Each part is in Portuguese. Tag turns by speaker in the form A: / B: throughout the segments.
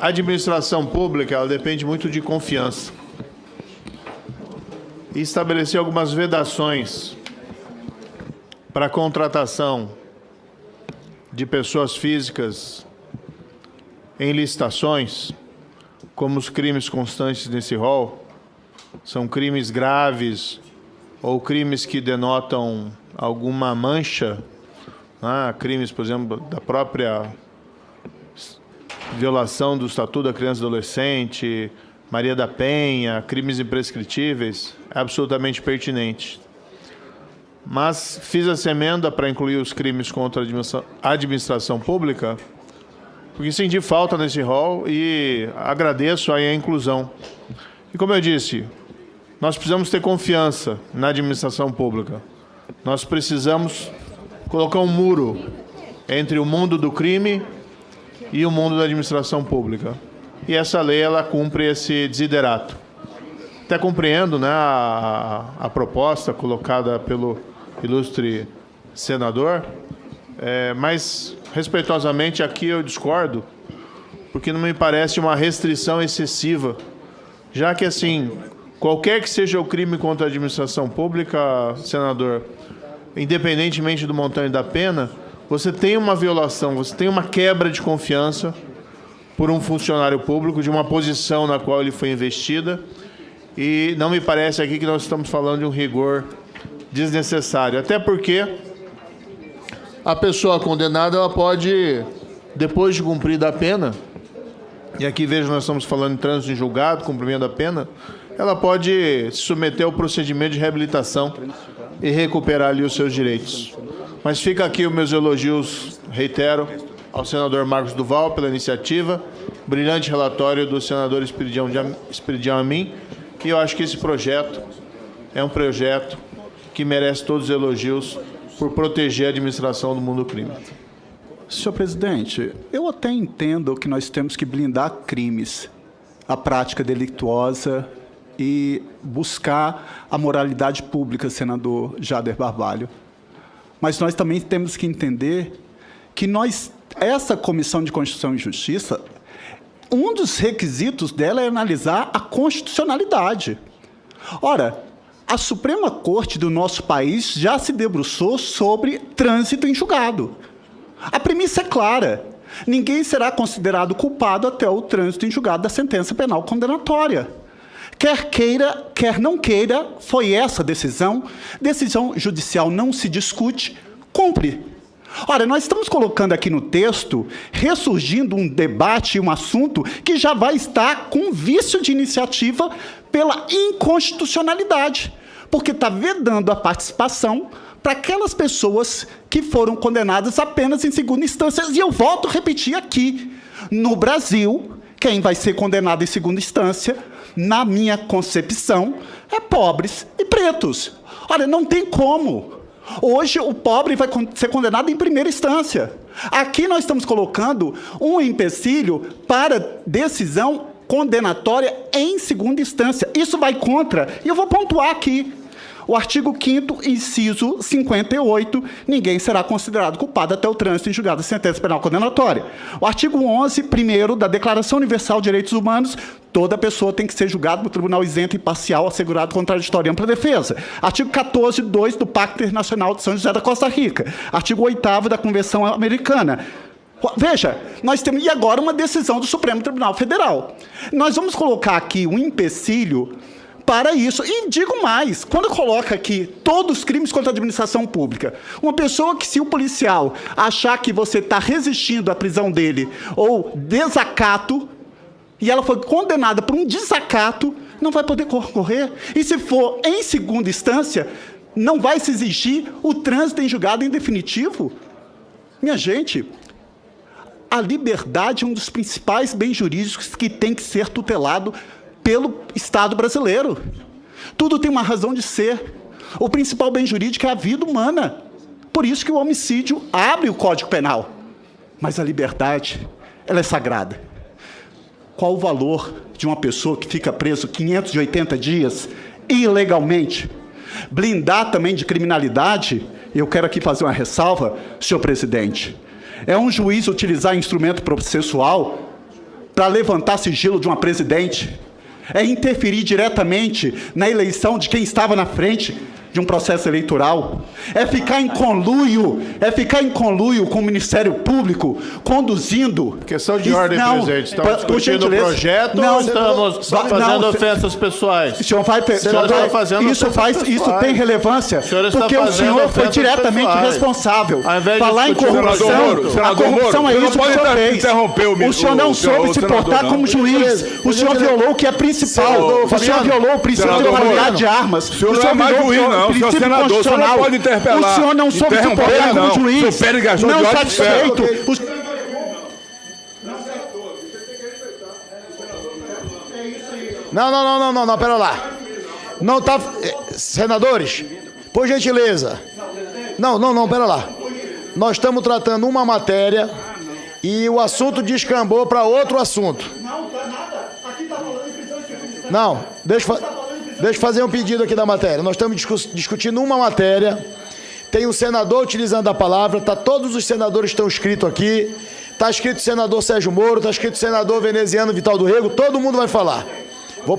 A: A administração pública, ela depende muito de confiança. E estabelecer algumas vedações para a contratação de pessoas físicas em licitações, como os crimes constantes nesse rol, são crimes graves ou crimes que denotam alguma mancha, né? Crimes, por exemplo, da própria violação do Estatuto da Criança e Adolescente, Maria da Penha, crimes imprescritíveis, é absolutamente pertinente. Mas fiz essa emenda para incluir os crimes contra a administração pública, porque senti falta nesse rol e agradeço aí a inclusão. E como eu disse, nós precisamos ter confiança na administração pública. Nós precisamos colocar um muro entre o mundo do crime e o mundo da administração pública. E essa lei, ela cumpre esse desiderato. Até compreendo, né, a proposta colocada pelo ilustre senador, mas, respeitosamente, aqui eu discordo, porque não me parece uma restrição excessiva, já que, assim, qualquer que seja o crime contra a administração pública, senador, independentemente do montante da pena, você tem uma violação, você tem uma quebra de confiança por um funcionário público, de uma posição na qual ele foi investida, e não me parece aqui que nós estamos falando de um rigor desnecessário, até porque a pessoa condenada, ela pode, depois de cumprida a pena, e aqui vejo nós estamos falando em trânsito em julgado, cumprimento da pena, ela pode se submeter ao procedimento de reabilitação e recuperar ali os seus direitos. Mas fica aqui os meus elogios, reitero, ao senador Marcos Duval pela iniciativa, brilhante relatório do senador Esperidião Amin, e eu acho que esse projeto é um projeto que merece todos os elogios por proteger a administração do mundo do crime.
B: Senhor presidente, eu até entendo que nós temos que blindar crimes, a prática delictuosa e buscar a moralidade pública, senador Jader Barbalho. Mas nós também temos que entender que essa Comissão de Constituição e Justiça, um dos requisitos dela é analisar a constitucionalidade. Ora, a Suprema Corte do nosso país já se debruçou sobre trânsito em julgado. A premissa é clara: ninguém será considerado culpado até o trânsito em julgado da sentença penal condenatória. Quer queira, quer não queira, foi essa decisão. Decisão judicial não se discute, cumpre. Ora, nós estamos colocando aqui no texto, ressurgindo um debate, um assunto que já vai estar com vício de iniciativa pela inconstitucionalidade, porque está vedando a participação para aquelas pessoas que foram condenadas apenas em segunda instância. E eu volto a repetir aqui, no Brasil, quem vai ser condenado em segunda instância, na minha concepção, é pobres e pretos. Olha, não tem como. Hoje, o pobre vai ser condenado em primeira instância. Aqui nós estamos colocando um empecilho para decisão condenatória em segunda instância. Isso vai contra, e eu vou pontuar aqui, o artigo 5º, inciso 58, ninguém será considerado culpado até o trânsito em julgado de sentença penal condenatória. O artigo 11, 1º, da Declaração Universal de Direitos Humanos, toda pessoa tem que ser julgada por tribunal isento, imparcial, assegurado, contraditório e ampla defesa. Artigo 14, 2 do Pacto Internacional de São José da Costa Rica. Artigo 8º da Convenção Americana. Veja, nós temos, e agora, uma decisão do Supremo Tribunal Federal. Nós vamos colocar aqui um empecilho para isso. E digo mais, quando coloca aqui todos os crimes contra a administração pública, uma pessoa que, se o policial achar que você está resistindo à prisão dele, ou desacato, e ela foi condenada por um desacato, não vai poder concorrer. E se for em segunda instância, não vai se exigir o trânsito em julgado em definitivo? Minha gente, a liberdade é um dos principais bens jurídicos que tem que ser tutelado pelo Estado brasileiro. Tudo tem uma razão de ser. O principal bem jurídico é a vida humana. Por isso que o homicídio abre o Código Penal. Mas a liberdade, ela é sagrada. Qual o valor de uma pessoa que fica preso 580 dias ilegalmente? Blindar também de criminalidade, eu quero aqui fazer uma ressalva, senhor presidente. É um juiz utilizar instrumento processual para levantar sigilo de uma presidente, é interferir diretamente na eleição de quem estava na frente de um processo eleitoral, é ficar em conluio com o Ministério Público, conduzindo...
A: Questão de ordem, presidente. Estamos discutindo o projeto ou estamos fazendo ofensas pessoais?
B: O senhor vai... Isso tem relevância, porque o senhor foi diretamente responsável. Falar em corrupção, a corrupção é isso que o senhor fez. O senhor não soube se portar como juiz. O senhor violou o que é principal. O senhor violou o princípio de legalidade de armas. O senhor violou o princípio constitucional. O senhor não soube se portar como juiz. Não satisfeito.
C: Não, pera lá. Não tá... Senadores, por gentileza. Não, pera lá. Nós estamos tratando uma matéria e o assunto descambou para outro assunto. Não, deixa eu fazer um pedido aqui da matéria. Nós estamos discutindo uma matéria. Tem um senador utilizando a palavra. Todos os senadores estão escritos aqui. Está escrito senador Sérgio Moro, está escrito senador veneziano Vital do Rego. Todo mundo vai falar. Vou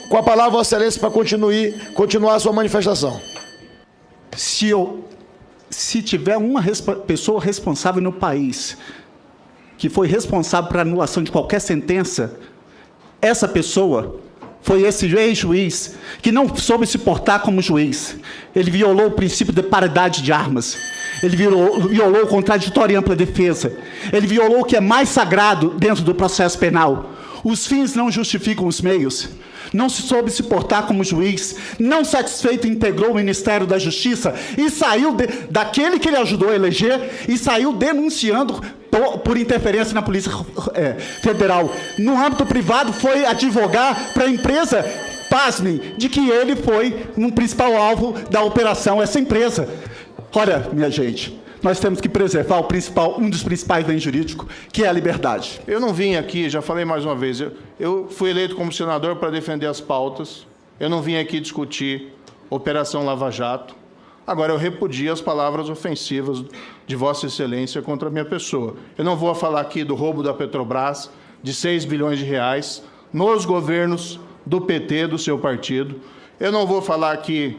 C: com a palavra, Vossa Excelência, para continuar a sua manifestação.
B: Se tiver uma pessoa responsável no país que foi responsável para a anulação de qualquer sentença, essa pessoa foi esse ex-juiz que não soube se portar como juiz. Ele violou o princípio de paridade de armas. Ele violou o contraditório e ampla defesa. Ele violou o que é mais sagrado dentro do processo penal. Os fins não justificam os meios. Não se soube se portar como juiz. Não satisfeito, integrou o Ministério da Justiça e saiu daquele que ele ajudou a eleger e saiu denunciando por interferência na Polícia Federal. No âmbito privado, foi advogar para a empresa, pasmem, de que ele foi um principal alvo da operação, essa empresa. Olha, minha gente, nós temos que preservar um dos principais bens jurídicos, que é a liberdade.
A: Eu não vim aqui, já falei mais uma vez, eu fui eleito como senador para defender as pautas, eu não vim aqui discutir Operação Lava Jato. Agora, eu repudio as palavras ofensivas de Vossa Excelência contra a minha pessoa. Eu não vou falar aqui do roubo da Petrobras, de 6 bilhões de reais, nos governos do PT, do seu partido. Eu não vou falar aqui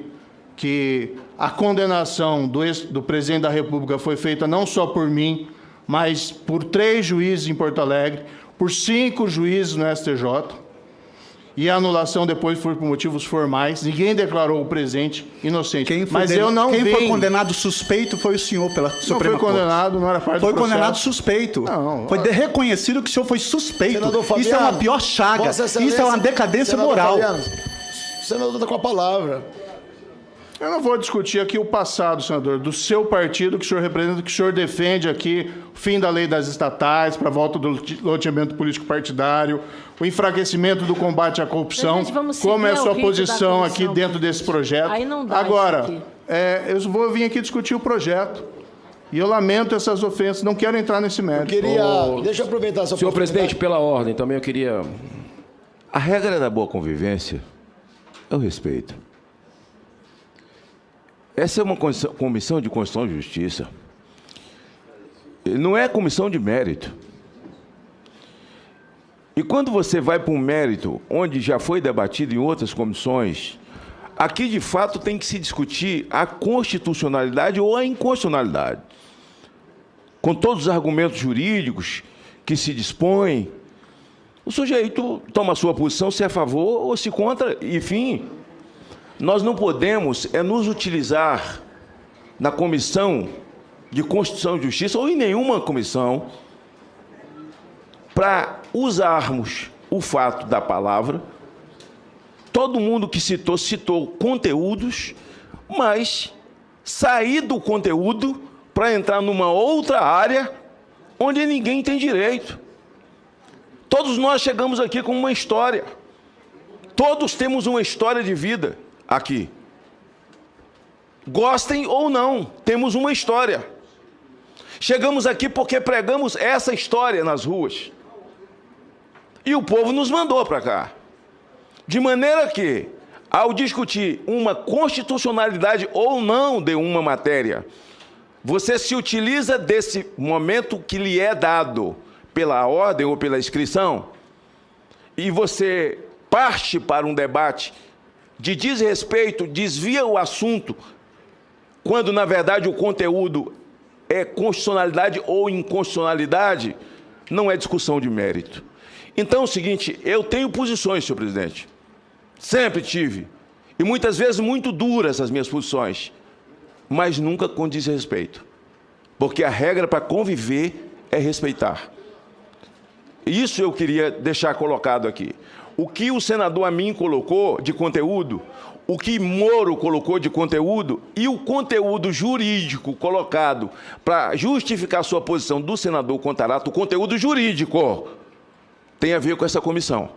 A: que a condenação do presidente da República foi feita não só por mim, mas por 3 juízes em Porto Alegre, por 5 juízes no STJ. E a anulação depois foi por motivos formais. Ninguém declarou o presidente inocente. Mas eu não
B: Quem foi condenado suspeito foi o senhor pela Suprema Corte.
A: Não foi condenado, não era parte do processo.
B: Foi condenado suspeito. Foi reconhecido que o senhor foi suspeito. Fabiano, isso é uma pior chaga. Isso é uma decadência moral.
C: Fabiano, o senador está com a palavra.
A: Eu não vou discutir aqui o passado, senador, do seu partido que o senhor representa, que o senhor defende aqui o fim da lei das estatais, para a volta do loteamento político partidário, o enfraquecimento do combate à corrupção, como é a sua posição aqui dentro desse projeto.
D: Aí não dá.
A: Agora, eu vou vir aqui discutir o projeto. E eu lamento essas ofensas, não quero entrar nesse mérito.
C: Deixa eu aproveitar essa oportunidade.
E: Senhor presidente, pela ordem, também eu queria... A regra da boa convivência é o respeito. Essa é uma comissão de Constituição e Justiça. Não é comissão de mérito. E quando você vai para um mérito, onde já foi debatido em outras comissões, aqui, de fato, tem que se discutir a constitucionalidade ou a inconstitucionalidade. Com todos os argumentos jurídicos que se dispõem, o sujeito toma a sua posição, se é a favor ou se contra, enfim... Nós não podemos nos utilizar na Comissão de Constituição e Justiça ou em nenhuma comissão para usarmos o fato da palavra. Todo mundo que citou conteúdos, mas sair do conteúdo para entrar numa outra área onde ninguém tem direito. Todos nós chegamos aqui com uma história. Todos temos uma história de vida. Aqui. Gostem ou não, temos uma história. Chegamos aqui porque pregamos essa história nas ruas. E o povo nos mandou para cá. De maneira que, ao discutir uma constitucionalidade ou não de uma matéria, você se utiliza desse momento que lhe é dado pela ordem ou pela inscrição, e você parte para um debate de desrespeito, desvia o assunto, quando, na verdade, o conteúdo é constitucionalidade ou inconstitucionalidade, não é discussão de mérito. Então é o seguinte, eu tenho posições, senhor presidente. Sempre tive. E muitas vezes muito duras as minhas posições, mas nunca com desrespeito. Porque a regra para conviver é respeitar. Isso eu queria deixar colocado aqui. O que o senador Amin colocou de conteúdo, o que Moro colocou de conteúdo e o conteúdo jurídico colocado para justificar a sua posição do senador Contarato, o conteúdo jurídico tem a ver com essa comissão.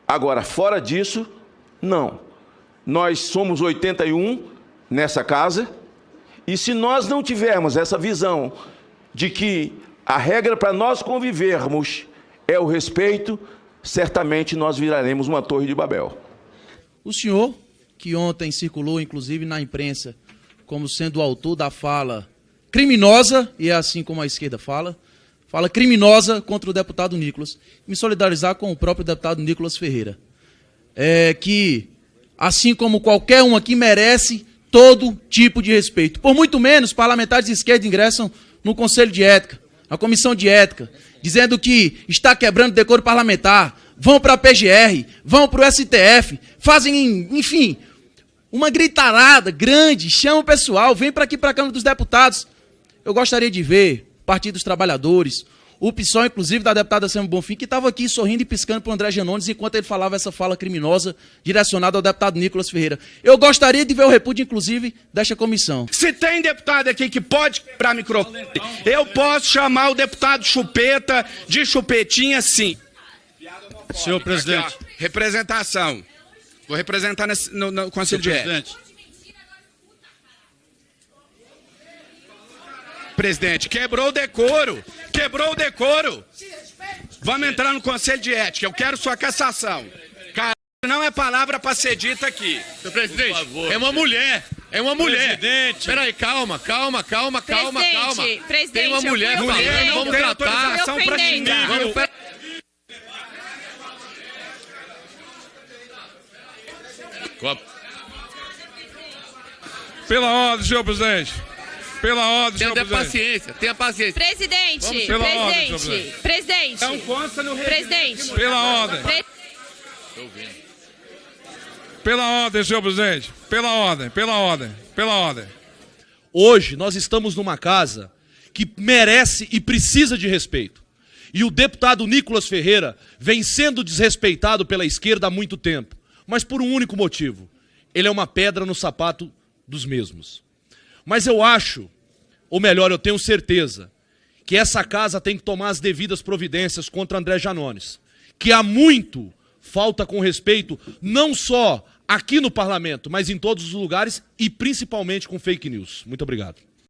E: Agora, fora disso, não. Nós somos 81 nessa casa e se nós não tivermos essa visão de que a regra para nós convivermos é o respeito, certamente nós viraremos uma torre de Babel.
D: O senhor, que ontem circulou, inclusive, na imprensa, como sendo o autor da fala criminosa, e é assim como a esquerda fala criminosa contra o deputado Nicolas, me solidarizar com o próprio deputado Nicolas Ferreira, que, assim como qualquer um aqui, merece todo tipo de respeito. Por muito menos, parlamentares de esquerda ingressam no Conselho de Ética, na Comissão de Ética, dizendo que está quebrando decoro parlamentar, vão para a PGR, vão para o STF, fazem, enfim, uma gritarada grande, chamam o pessoal, vem para aqui para a Câmara dos Deputados. Eu gostaria de ver o Partido dos Trabalhadores, o PSOL, inclusive, da deputada Selma Bonfim, que estava aqui sorrindo e piscando para o André Janones enquanto ele falava essa fala criminosa direcionada ao deputado Nicolas Ferreira. Eu gostaria de ver o repúdio, inclusive, desta comissão.
F: Se tem deputado aqui que pode quebrar microfone, eu posso chamar o deputado Chupeta de chupetinha, sim.
G: Senhor presidente.
F: Aqui, ó, representação. Vou representar no Conselho de Ética. Presidente, quebrou o decoro. Quebrou o decoro. Vamos entrar no Conselho de Ética. Eu quero sua cassação. Caralho, não é palavra para ser dita aqui.
G: Senhor presidente, é uma mulher. É uma mulher. Presidente. Peraí, calma.
H: Presidente,
G: tem uma mulher falando, vamos
F: tem
G: tratar.
F: autorização para xingar.
G: Pela ordem, senhor presidente. Pela ordem, senhor
H: presidente.
G: presidente. Tenha paciência.
H: Presidente,
G: Pela ordem, senhor presidente.
H: presidente.
F: Não consta no
H: Presidente.
G: Pela ordem. Pela ordem, senhor presidente. Pela ordem.
I: Hoje nós estamos numa casa que merece e precisa de respeito. E o deputado Nicolas Ferreira vem sendo desrespeitado pela esquerda há muito tempo. Mas por um único motivo. Ele é uma pedra no sapato dos mesmos. Mas eu acho, ou melhor, eu tenho certeza, que essa casa tem que tomar as devidas providências contra André Janones. Que há muito falta com respeito, não só aqui no parlamento, mas em todos os lugares e principalmente com fake news. Muito obrigado.